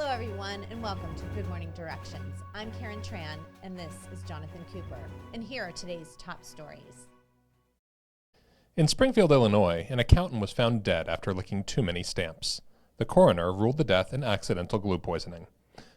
Hello, everyone, and welcome to Good Morning Directions. I'm Karen Tran, and this is Jonathan Cooper. And here are today's top stories. In Springfield, Illinois, an accountant was found dead after licking too many stamps. The coroner ruled the death an accidental glue poisoning.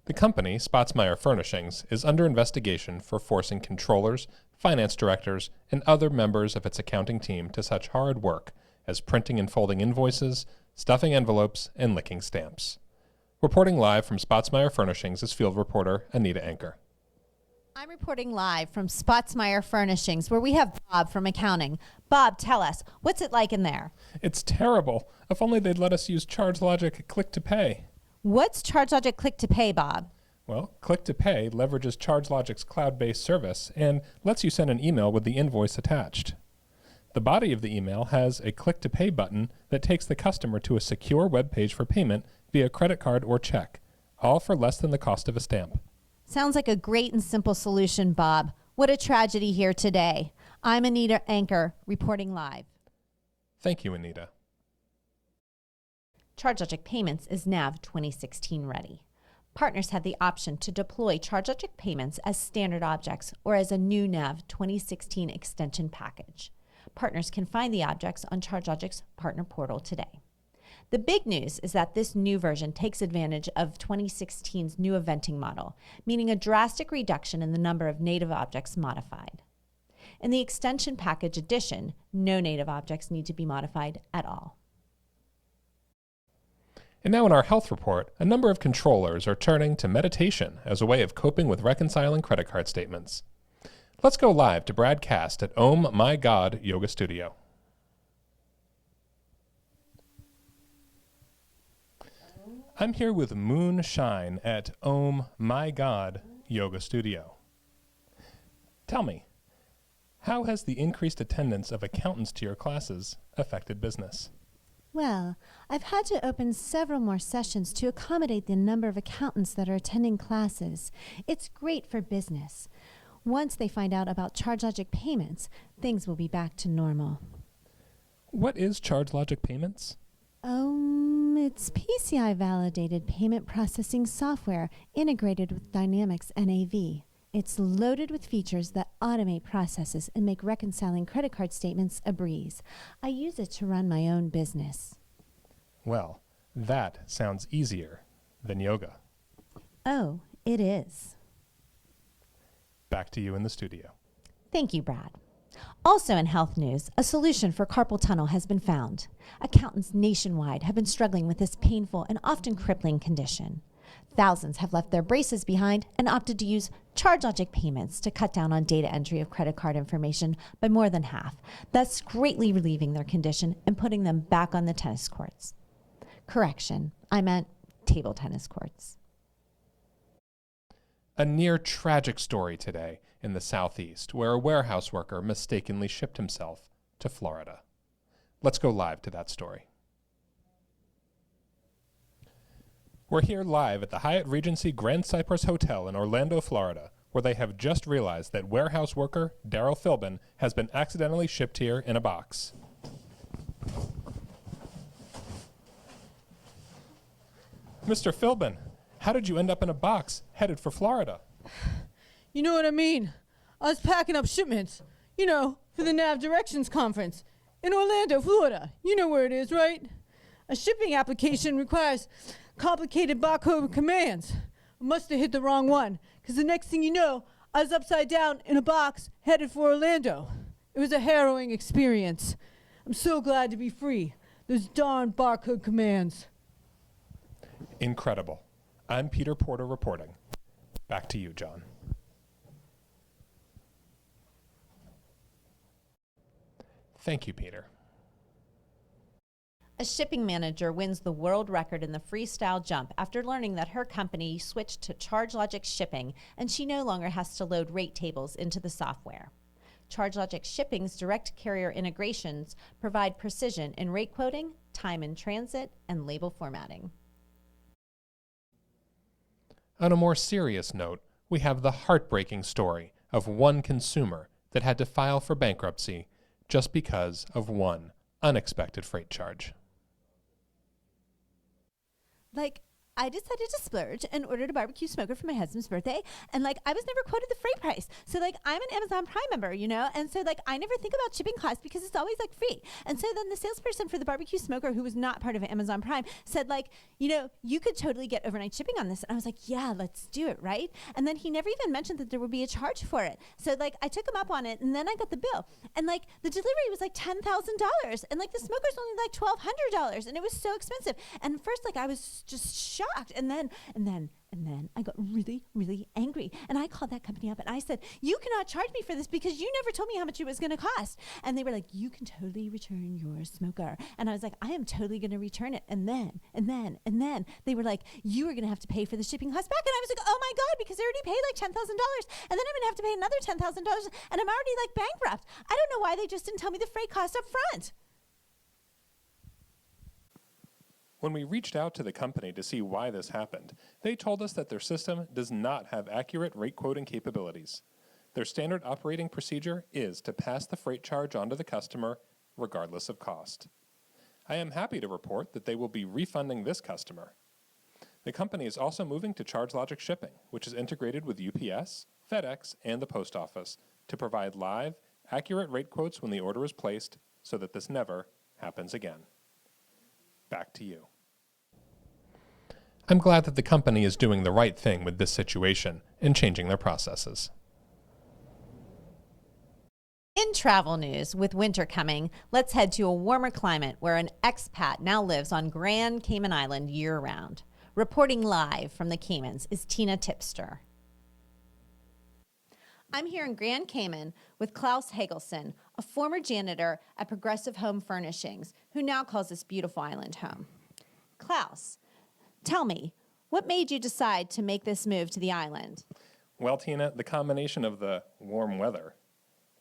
The company, Spotsmeyer Furnishings, is under investigation for forcing controllers, finance directors, and other members of its accounting team to such hard work as printing and folding invoices, stuffing envelopes, and licking stamps. Reporting live from Spotsmeyer Furnishings is field reporter Anita Anker. I'm reporting live from Spotsmeyer Furnishings, where we have Bob from accounting. Bob, tell us, what's it like in there? It's terrible. If only they'd let us use ChargeLogic Click to Pay. What's ChargeLogic Click to Pay, Bob? Well, Click to Pay leverages ChargeLogic's cloud-based service and lets you send an email with the invoice attached. The body of the email has a Click to Pay button that takes the customer to a secure web page for payment via credit card or check, all for less than the cost of a stamp. Sounds like a great and simple solution, Bob. What a tragedy here today. I'm Anita Anker, reporting live. Thank you, Anita. ChargeLogic Payments is NAV 2016 ready. Partners have the option to deploy ChargeLogic Payments as standard objects or as a new NAV 2016 extension package. Partners can find the objects on ChargeLogic's partner portal today. The big news is that this new version takes advantage of 2016's new eventing model, meaning a drastic reduction in the number of native objects modified. In the extension package edition, no native objects need to be modified at all. And now in our health report, a number of controllers are turning to meditation as a way of coping with reconciling credit card statements. Let's go live to Brad Cast at Om My God Yoga Studio. I'm here with Moonshine at Om My God Yoga Studio. Tell me, how has the increased attendance of accountants to your classes affected business? Well, I've had to open several more sessions to accommodate the number of accountants that are attending classes. It's great for business. Once they find out about ChargeLogic Payments, things will be back to normal. What is ChargeLogic Payments? It's PCI-validated payment processing software integrated with Dynamics NAV. It's loaded with features that automate processes and make reconciling credit card statements a breeze. I use it to run my own business. Well, that sounds easier than yoga. Oh, it is. Back to you in the studio. Thank you, Brad. Also in health news, a solution for carpal tunnel has been found. Accountants nationwide have been struggling with this painful and often crippling condition. Thousands have left their braces behind and opted to use ChargeLogic Payments to cut down on data entry of credit card information by more than half, thus greatly relieving their condition and putting them back on the tennis courts. Correction, I meant table tennis courts. A near tragic story today in the Southeast, where a warehouse worker mistakenly shipped himself to Florida. Let's go live to that story. We're here live at the Hyatt Regency Grand Cypress Hotel in Orlando, Florida, where they have just realized that warehouse worker Daryl Philbin has been accidentally shipped here in a box. Mr. Philbin, how did you end up in a box headed for Florida? You know what I mean? I was packing up shipments, for the NAV Directions Conference in Orlando, Florida. You know where it is, right? A shipping application requires complicated barcode commands. I must have hit the wrong one, because the next thing you know, I was upside down in a box headed for Orlando. It was a harrowing experience. I'm so glad to be free. Those darn barcode commands. Incredible. I'm Peter Porter reporting. Back to you, John. Thank you, Peter. A shipping manager wins the world record in the freestyle jump after learning that her company switched to ChargeLogic's shipping and she no longer has to load rate tables into the software. ChargeLogic Shipping's direct carrier integrations provide precision in rate quoting, time in transit, and label formatting. On a more serious note, we have the heartbreaking story of one consumer that had to file for bankruptcy just because of one unexpected freight charge. Like, I decided to splurge and ordered a barbecue smoker for my husband's birthday. And like, I was never quoted the freight price. So like, I'm an Amazon Prime member, you know? And so like, I never think about shipping costs because it's always like free. And so then the salesperson for the barbecue smoker, who was not part of Amazon Prime, said like, you know, you could totally get overnight shipping on this. And I was like, yeah, let's do it, right? And then he never even mentioned that there would be a charge for it. So like, I took him up on it, and then I got the bill. And like, the delivery was like $10,000. And like, the smoker's only like $1,200. And it was so expensive. And first, like, I was just shocked. And then I got really, really angry. And I called that company up and I said, you cannot charge me for this because you never told me how much it was going to cost. And they were like, you can totally return your smoker. And I was like, I am totally going to return it. And then they were like, you are going to have to pay for the shipping cost back. And I was like, oh my God, because I already paid like $10,000. And then I'm going to have to pay another $10,000. And I'm already like bankrupt. I don't know why they just didn't tell me the freight cost up front. When we reached out to the company to see why this happened, they told us that their system does not have accurate rate quoting capabilities. Their standard operating procedure is to pass the freight charge onto the customer, regardless of cost. I am happy to report that they will be refunding this customer. The company is also moving to ChargeLogic's shipping, which is integrated with UPS, FedEx, and the post office to provide live, accurate rate quotes when the order is placed so that this never happens again. Back to you. I'm glad that the company is doing the right thing with this situation and changing their processes. In travel news, with winter coming, let's head to a warmer climate where an expat now lives on Grand Cayman Island year-round. Reporting live from the Caymans is Tina Tipster. I'm here in Grand Cayman with Klaus Hagelson, a former janitor at Progressive Home Furnishings, who now calls this beautiful island home. Klaus, tell me, what made you decide to make this move to the island? Well, Tina, the combination of the warm weather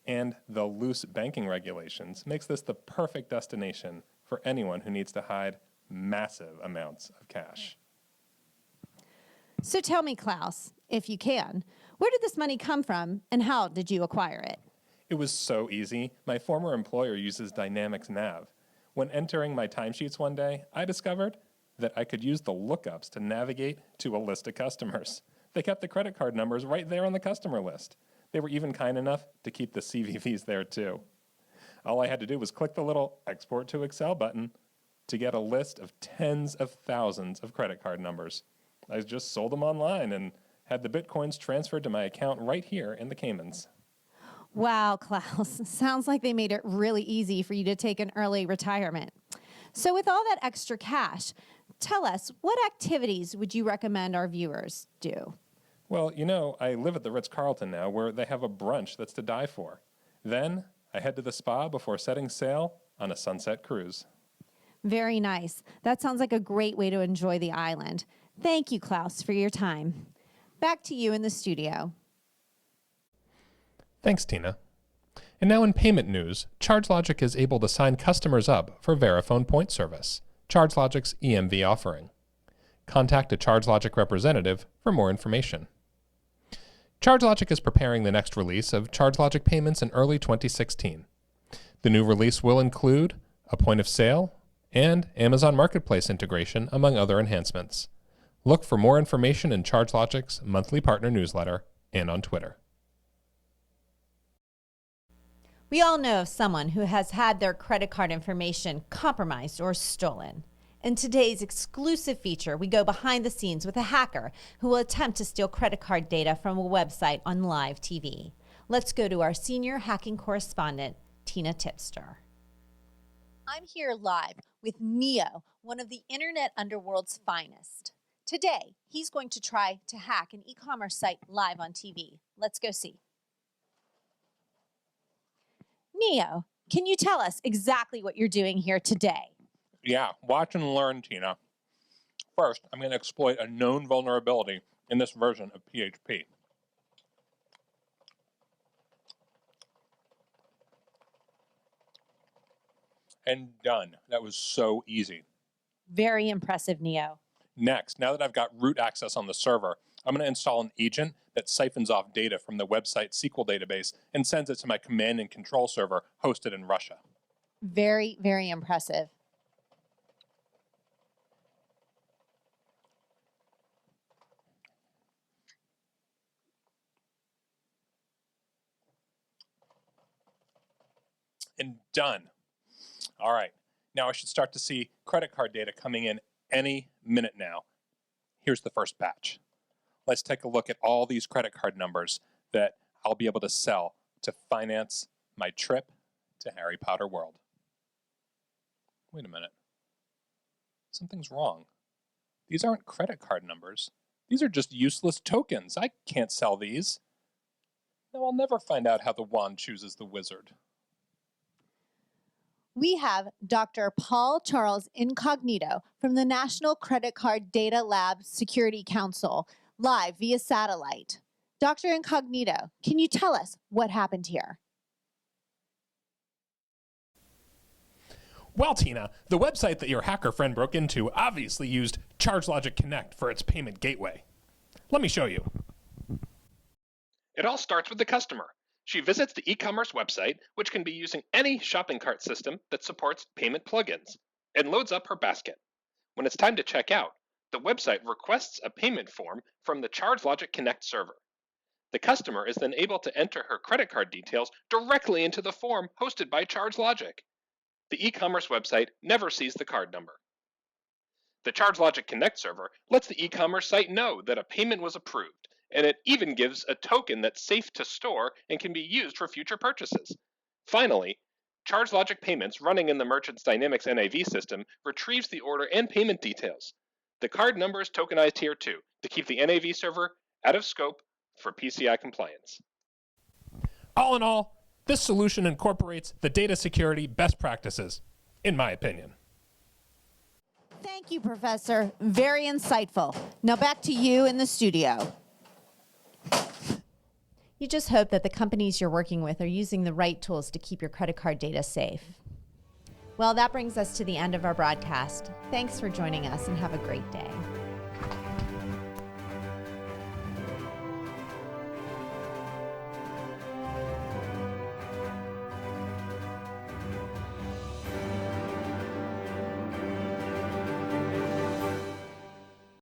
and the loose banking regulations makes this the perfect destination for anyone who needs to hide massive amounts of cash. So tell me, Klaus, if you can, where did this money come from and how did you acquire it? It was so easy. My former employer uses Dynamics NAV. When entering my timesheets one day, I discovered that I could use the lookups to navigate to a list of customers. They kept the credit card numbers right there on the customer list. They were even kind enough to keep the CVVs there too. All I had to do was click the little Export to Excel button to get a list of tens of thousands of credit card numbers. I just sold them online and had the Bitcoins transferred to my account right here in the Caymans. Wow, Klaus, sounds like they made it really easy for you to take an early retirement. So with all that extra cash, tell us, what activities would you recommend our viewers do? Well, you know, I live at the Ritz-Carlton now where they have a brunch that's to die for. Then I head to the spa before setting sail on a sunset cruise. Very nice. That sounds like a great way to enjoy the island. Thank you, Klaus, for your time. Back to you in the studio. Thanks, Tina. And now in payment news, ChargeLogic is able to sign customers up for Verifone Point Service, ChargeLogic's EMV offering. Contact a ChargeLogic representative for more information. ChargeLogic is preparing the next release of ChargeLogic payments in early 2016. The new release will include a point of sale and Amazon Marketplace integration, among other enhancements. Look for more information in ChargeLogic's monthly partner newsletter and on Twitter. We all know of someone who has had their credit card information compromised or stolen. In today's exclusive feature, we go behind the scenes with a hacker who will attempt to steal credit card data from a website on live TV. Let's go to our senior hacking correspondent, Tina Tipster. I'm here live with Neo, one of the internet underworld's finest. Today, he's going to try to hack an e-commerce site live on TV. Let's go see. Neo, can you tell us exactly what you're doing here today? Yeah, watch and learn, Tina. First, I'm going to exploit a known vulnerability in this version of PHP. And done. That was so easy. Very impressive, Neo. Next, now that I've got root access on the server, I'm going to install an agent that siphons off data from the website SQL database and sends it to my command and control server hosted in Russia. Very, very impressive. and done. All right, now I should start to see credit card data coming in any minute now. Here's the first batch. Let's take a look at all these credit card numbers that I'll be able to sell to finance my trip to Harry Potter World. Wait a minute. Something's wrong. These aren't credit card numbers. These are just useless tokens. I can't sell these. Now I'll never find out how the wand chooses the wizard. We have Dr. Paul Charles Incognito from the National Credit Card Data Lab Security Council, live via satellite. Dr. Incognito, can you tell us what happened here? Well, Tina, the website that your hacker friend broke into obviously used ChargeLogic Connect for its payment gateway. Let me show you. It all starts with the customer. She visits the e-commerce website, which can be using any shopping cart system that supports payment plugins, and loads up her basket. When it's time to check out, the website requests a payment form from the ChargeLogic Connect server. The customer is then able to enter her credit card details directly into the form hosted by ChargeLogic. The e-commerce website never sees the card number. The ChargeLogic Connect server lets the e-commerce site know that a payment was approved, and it even gives a token that's safe to store and can be used for future purchases. Finally, ChargeLogic Payments running in the merchant's Dynamics NAV system retrieves the order and payment details. The card number is tokenized here too, to keep the NAV server out of scope for PCI compliance. All in all, this solution incorporates the data security best practices, in my opinion. Thank you, Professor. Very insightful. Now back to you in the studio. You just hope that the companies you're working with are using the right tools to keep your credit card data safe. Well, that brings us to the end of our broadcast. Thanks for joining us and have a great day.